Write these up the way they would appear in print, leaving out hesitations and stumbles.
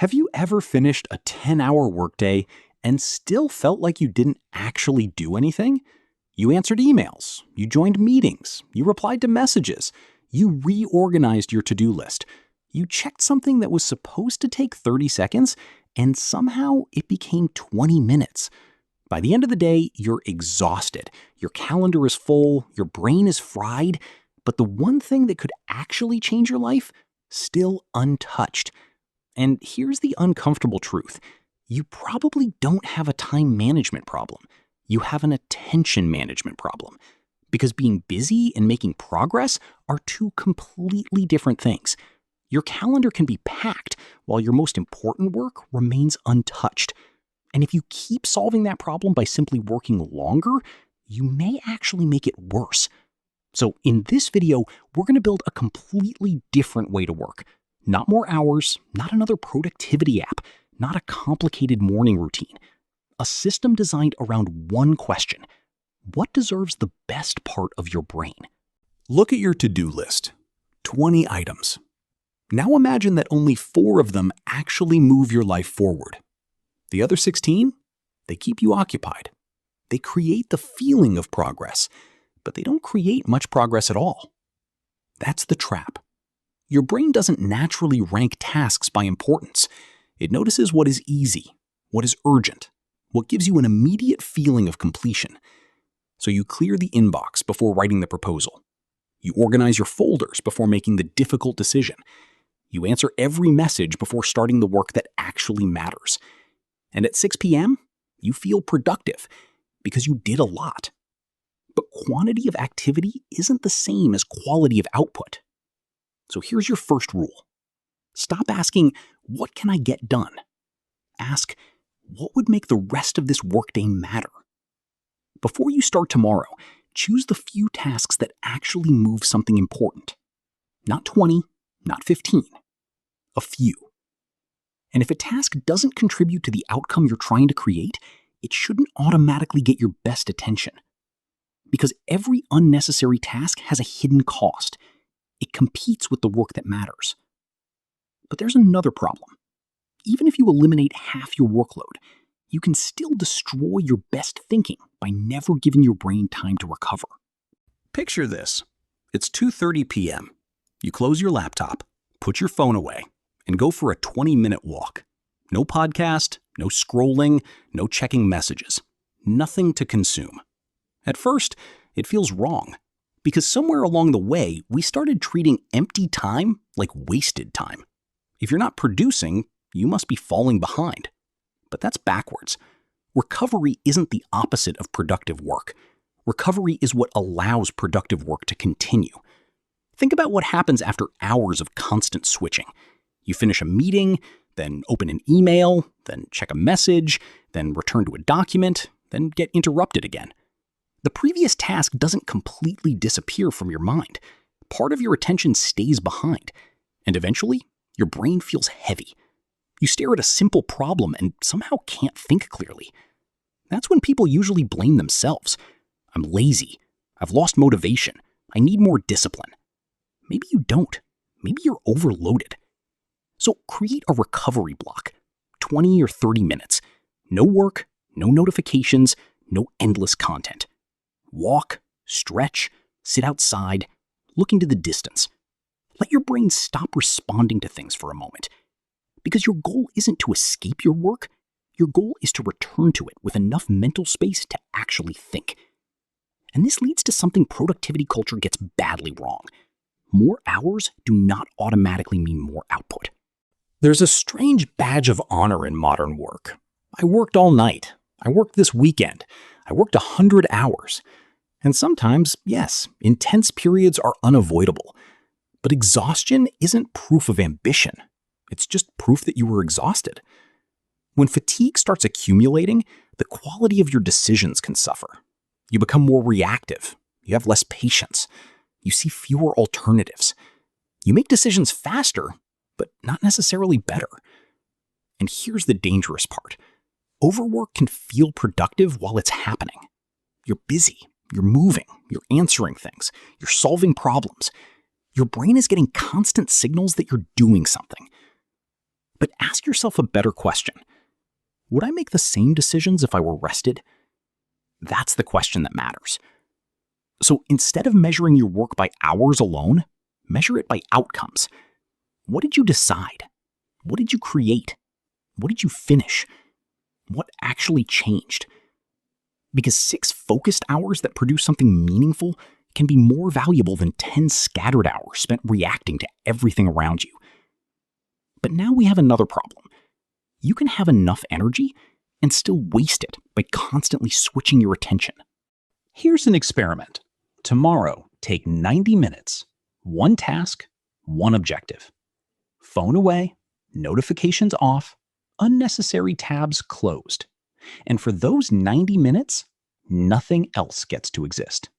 Have you ever finished a 10-hour workday and still felt like you didn't actually do anything? You answered emails, you joined meetings, you replied to messages, you reorganized your to-do list, you checked something that was supposed to take 30 seconds, and somehow it became 20 minutes. By the end of the day, you're exhausted. Your calendar is full, your brain is fried, but the one thing that could actually change your life, still untouched. And here's the uncomfortable truth. You probably don't have a time management problem. You have an attention management problem. Because being busy and making progress are two completely different things. Your calendar can be packed while your most important work remains untouched. And if you keep solving that problem by simply working longer, you may actually make it worse. So in this video, we're going to build a completely different way to work. Not more hours, not another productivity app, not a complicated morning routine. A system designed around one question. What deserves the best part of your brain? Look at your to-do list. 20 items. Now imagine that only 4 of them actually move your life forward. The other 16? They keep you occupied. They create the feeling of progress, but they don't create much progress at all. That's the trap. Your brain doesn't naturally rank tasks by importance. It notices what is easy, what is urgent, what gives you an immediate feeling of completion. So you clear the inbox before writing the proposal. You organize your folders before making the difficult decision. You answer every message before starting the work that actually matters. And at 6 p.m., you feel productive because you did a lot. But quantity of activity isn't the same as quality of output. So here's your first rule. Stop asking, what can I get done? Ask, what would make the rest of this workday matter? Before you start tomorrow, choose the few tasks that actually move something important. Not 20, not 15. A few. And if a task doesn't contribute to the outcome you're trying to create, it shouldn't automatically get your best attention. Because every unnecessary task has a hidden cost. It competes with the work that matters. But there's another problem. Even if you eliminate half your workload, you can still destroy your best thinking by never giving your brain time to recover. Picture this. It's 2:30 p.m. You close your laptop, put your phone away, and go for a 20-minute walk. No podcast, no scrolling, no checking messages. Nothing to consume. At first, it feels wrong. Because somewhere along the way, we started treating empty time like wasted time. If you're not producing, you must be falling behind. But that's backwards. Recovery isn't the opposite of productive work. Recovery is what allows productive work to continue. Think about what happens after hours of constant switching. You finish a meeting, then open an email, then check a message, then return to a document, then get interrupted again. The previous task doesn't completely disappear from your mind. Part of your attention stays behind, and eventually, your brain feels heavy. You stare at a simple problem and somehow can't think clearly. That's when people usually blame themselves. I'm lazy. I've lost motivation. I need more discipline. Maybe you don't. Maybe you're overloaded. So create a recovery block, 20 or 30 minutes. No work, no notifications, no endless content. Walk, stretch, sit outside, look into the distance. Let your brain stop responding to things for a moment. Because your goal isn't to escape your work, your goal is to return to it with enough mental space to actually think. And this leads to something productivity culture gets badly wrong. More hours do not automatically mean more output. There's a strange badge of honor in modern work. I worked all night. I worked this weekend. I worked 100 hours. And sometimes, yes, intense periods are unavoidable. But exhaustion isn't proof of ambition. It's just proof that you were exhausted. When fatigue starts accumulating, the quality of your decisions can suffer. You become more reactive. You have less patience. You see fewer alternatives. You make decisions faster, but not necessarily better. And here's the dangerous part. Overwork can feel productive while it's happening. You're busy. You're moving, you're answering things, you're solving problems. Your brain is getting constant signals that you're doing something. But ask yourself a better question. Would I make the same decisions if I were rested? That's the question that matters. So instead of measuring your work by hours alone, measure it by outcomes. What did you decide? What did you create? What did you finish? What actually changed? Because 6 focused hours that produce something meaningful can be more valuable than 10 scattered hours spent reacting to everything around you. But now we have another problem. You can have enough energy and still waste it by constantly switching your attention. Here's an experiment. Tomorrow, take 90 minutes, one task, one objective. Phone away, notifications off, unnecessary tabs closed. And for those 90 minutes, nothing else gets to exist.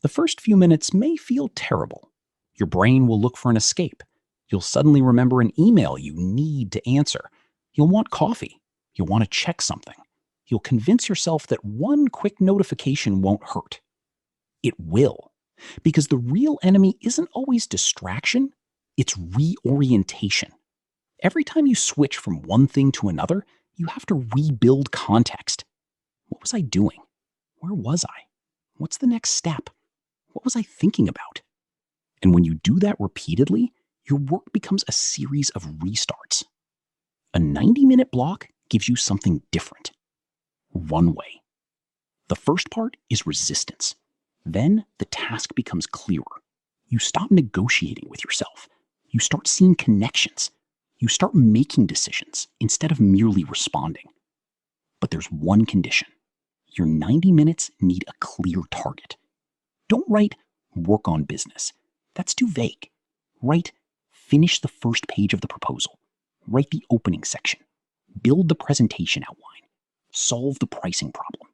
The first few minutes may feel terrible. Your brain will look for an escape. You'll suddenly remember an email you need to answer. You'll want coffee. You'll want to check something. You'll convince yourself that one quick notification won't hurt. It will, because the real enemy isn't always distraction, it's reorientation. Every time you switch from one thing to another, you have to rebuild context. What was I doing? Where was I? What's the next step? What was I thinking about? And when you do that repeatedly, your work becomes a series of restarts. A 90-minute block gives you something different. Runway. The first part is resistance. Then the task becomes clearer. You stop negotiating with yourself. You start seeing connections. You start making decisions instead of merely responding. But there's one condition. Your 90 minutes need a clear target. Don't write, work on business. That's too vague. Write, finish the first page of the proposal. Write the opening section. Build the presentation outline. Solve the pricing problem.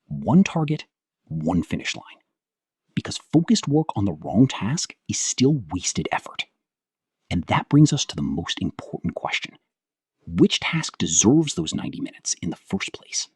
One target, one finish line. Because focused work on the wrong task is still wasted effort. And that brings us to the most important question. Which task deserves those 90 minutes in the first place?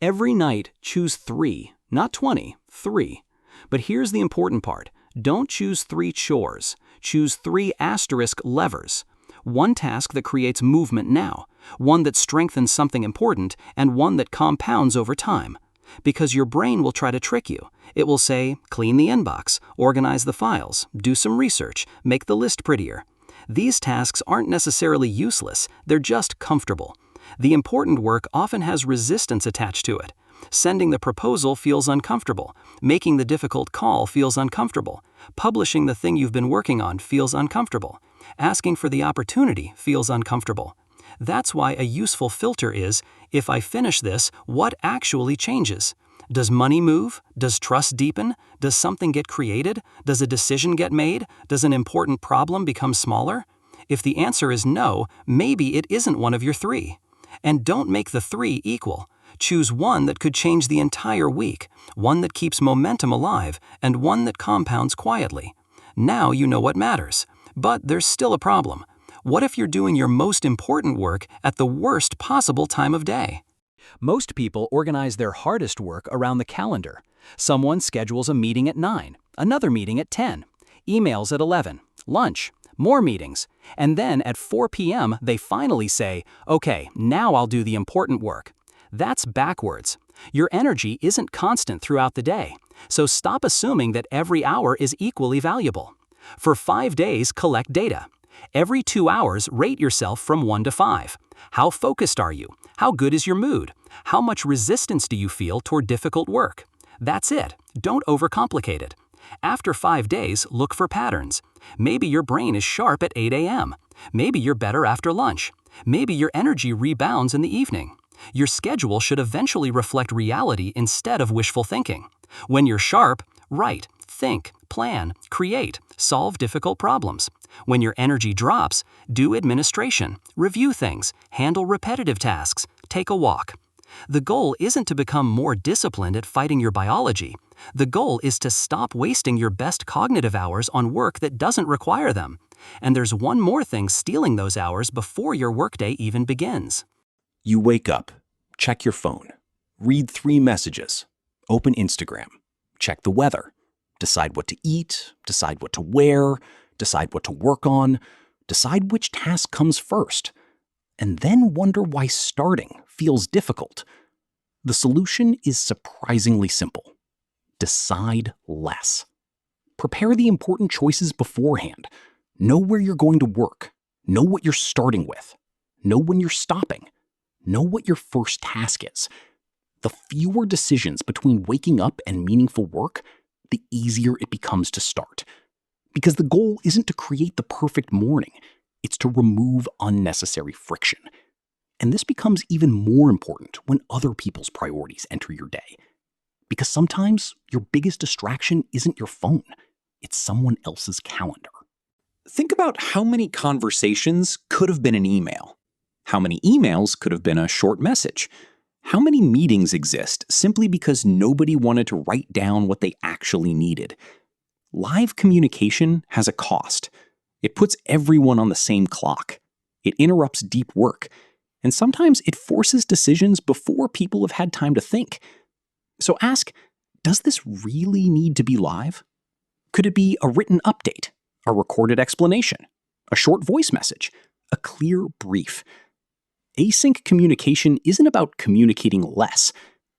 Every night, choose 3, not 20, 3. But here's the important part. Don't choose 3 chores. Choose 3 asterisk levers. One task that creates movement now, one that strengthens something important, and one that compounds over time. Because your brain will try to trick you. It will say, clean the inbox, organize the files, do some research, make the list prettier. These tasks aren't necessarily useless, they're just comfortable. The important work often has resistance attached to it. Sending the proposal feels uncomfortable. Making the difficult call feels uncomfortable. Publishing the thing you've been working on feels uncomfortable. Asking for the opportunity feels uncomfortable. That's why a useful filter is, if I finish this, what actually changes? Does money move? Does trust deepen? Does something get created? Does a decision get made? Does an important problem become smaller? If the answer is no, maybe it isn't one of your 3. And don't make the 3 equal. Choose one that could change the entire week, one that keeps momentum alive, and one that compounds quietly. Now you know what matters. But there's still a problem. What if you're doing your most important work at the worst possible time of day? Most people organize their hardest work around the calendar. Someone schedules a meeting at 9, another meeting at 10, emails at 11, lunch, more meetings, and then at 4 p.m. they finally say, okay, now I'll do the important work. That's backwards. Your energy isn't constant throughout the day, so stop assuming that every hour is equally valuable. For 5 days, collect data. Every 2 hours, rate yourself from 1 to 5. How focused are you? How good is your mood? How much resistance do you feel toward difficult work? That's it. Don't overcomplicate it. After 5 days, look for patterns. Maybe your brain is sharp at 8 a.m. Maybe you're better after lunch. Maybe your energy rebounds in the evening. Your schedule should eventually reflect reality instead of wishful thinking. When you're sharp, write, think, plan, create, solve difficult problems. When your energy drops, do administration, review things, handle repetitive tasks, take a walk. The goal isn't to become more disciplined at fighting your biology. The goal is to stop wasting your best cognitive hours on work that doesn't require them. And there's one more thing stealing those hours before your workday even begins. You wake up, check your phone, read 3 messages, open Instagram, check the weather, decide what to eat, decide what to wear, decide what to work on, decide which task comes first, and then wonder why starting feels difficult? The solution is surprisingly simple. Decide less. Prepare the important choices beforehand. Know where you're going to work. Know what you're starting with. Know when you're stopping. Know what your first task is. The fewer decisions between waking up and meaningful work, the easier it becomes to start. Because the goal isn't to create the perfect morning, it's to remove unnecessary friction. And this becomes even more important when other people's priorities enter your day. Because sometimes your biggest distraction isn't your phone, it's someone else's calendar. Think about how many conversations could have been an email. How many emails could have been a short message. How many meetings exist simply because nobody wanted to write down what they actually needed? Live communication has a cost. It puts everyone on the same clock. It interrupts deep work. And sometimes it forces decisions before people have had time to think. So ask, does this really need to be live? Could it be a written update, a recorded explanation, a short voice message, a clear brief? Async communication isn't about communicating less.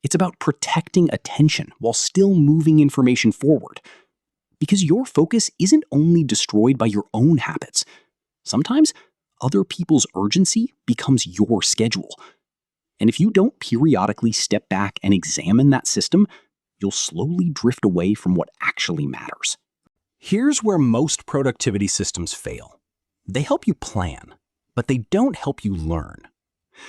It's about protecting attention while still moving information forward. Because your focus isn't only destroyed by your own habits. Sometimes other people's urgency becomes your schedule. And if you don't periodically step back and examine that system, you'll slowly drift away from what actually matters. Here's where most productivity systems fail. They help you plan, but they don't help you learn.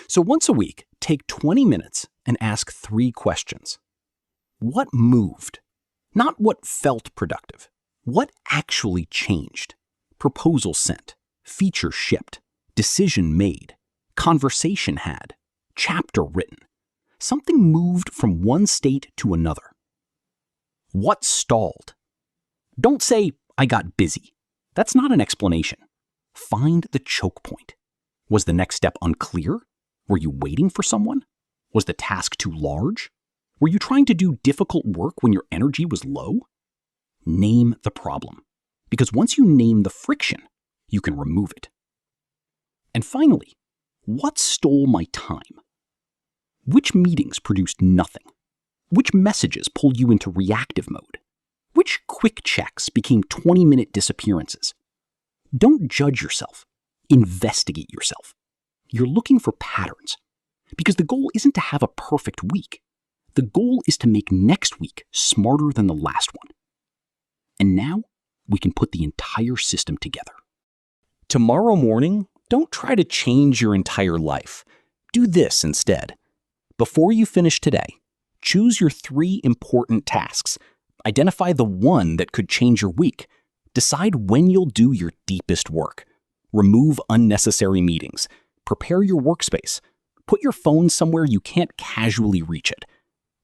So once a week, take 20 minutes and ask 3 questions. What moved? Not what felt productive. What actually changed? Proposal sent, feature shipped, decision made, conversation had, chapter written. Something moved from one state to another. What stalled? Don't say, I got busy. That's not an explanation. Find the choke point. Was the next step unclear? Were you waiting for someone? Was the task too large? Were you trying to do difficult work when your energy was low? Name the problem. Because once you name the friction, you can remove it. And finally, what stole my time? Which meetings produced nothing? Which messages pulled you into reactive mode? Which quick checks became 20-minute disappearances? Don't judge yourself. Investigate yourself. You're looking for patterns. Because the goal isn't to have a perfect week. The goal is to make next week smarter than the last one. And now, we can put the entire system together. Tomorrow morning, don't try to change your entire life. Do this instead. Before you finish today, choose your 3 important tasks. Identify the one that could change your week. Decide when you'll do your deepest work. Remove unnecessary meetings. Prepare your workspace. Put your phone somewhere you can't casually reach it.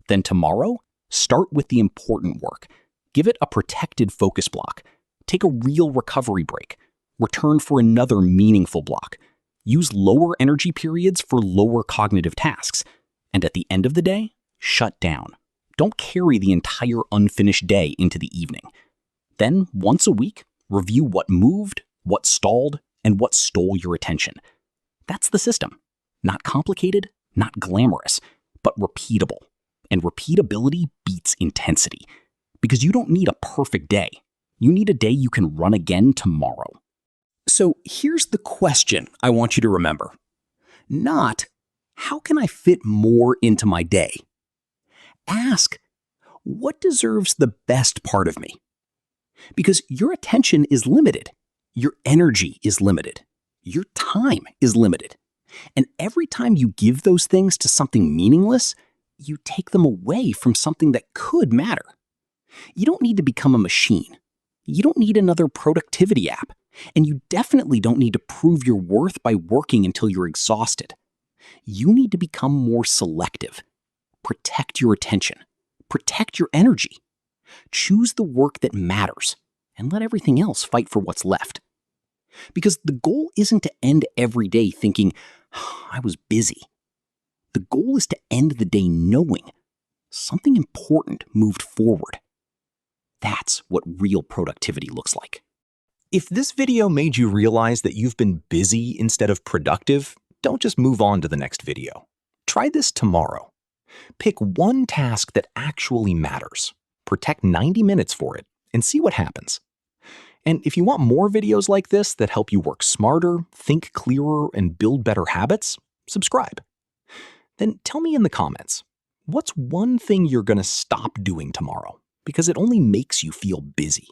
Then tomorrow, start with the important work. Give it a protected focus block. Take a real recovery break. Return for another meaningful block. Use lower energy periods for lower cognitive tasks. And at the end of the day, shut down. Don't carry the entire unfinished day into the evening. Then, once a week, review what moved, what stalled, and what stole your attention. That's the system. Not complicated, not glamorous, but repeatable. And repeatability beats intensity. Because you don't need a perfect day. You need a day you can run again tomorrow. So here's the question I want you to remember. Not, how can I fit more into my day? Ask, what deserves the best part of me? Because your attention is limited. Your energy is limited. Your time is limited. And every time you give those things to something meaningless, you take them away from something that could matter. You don't need to become a machine. You don't need another productivity app. And you definitely don't need to prove your worth by working until you're exhausted. You need to become more selective. Protect your attention. Protect your energy. Choose the work that matters and let everything else fight for what's left. Because the goal isn't to end every day thinking, I was busy. The goal is to end the day knowing something important moved forward. That's what real productivity looks like. If this video made you realize that you've been busy instead of productive, don't just move on to the next video. Try this tomorrow. Pick one task that actually matters, protect 90 minutes for it, and see what happens. And if you want more videos like this that help you work smarter, think clearer, and build better habits, subscribe. Then tell me in the comments, what's one thing you're going to stop doing tomorrow because it only makes you feel busy?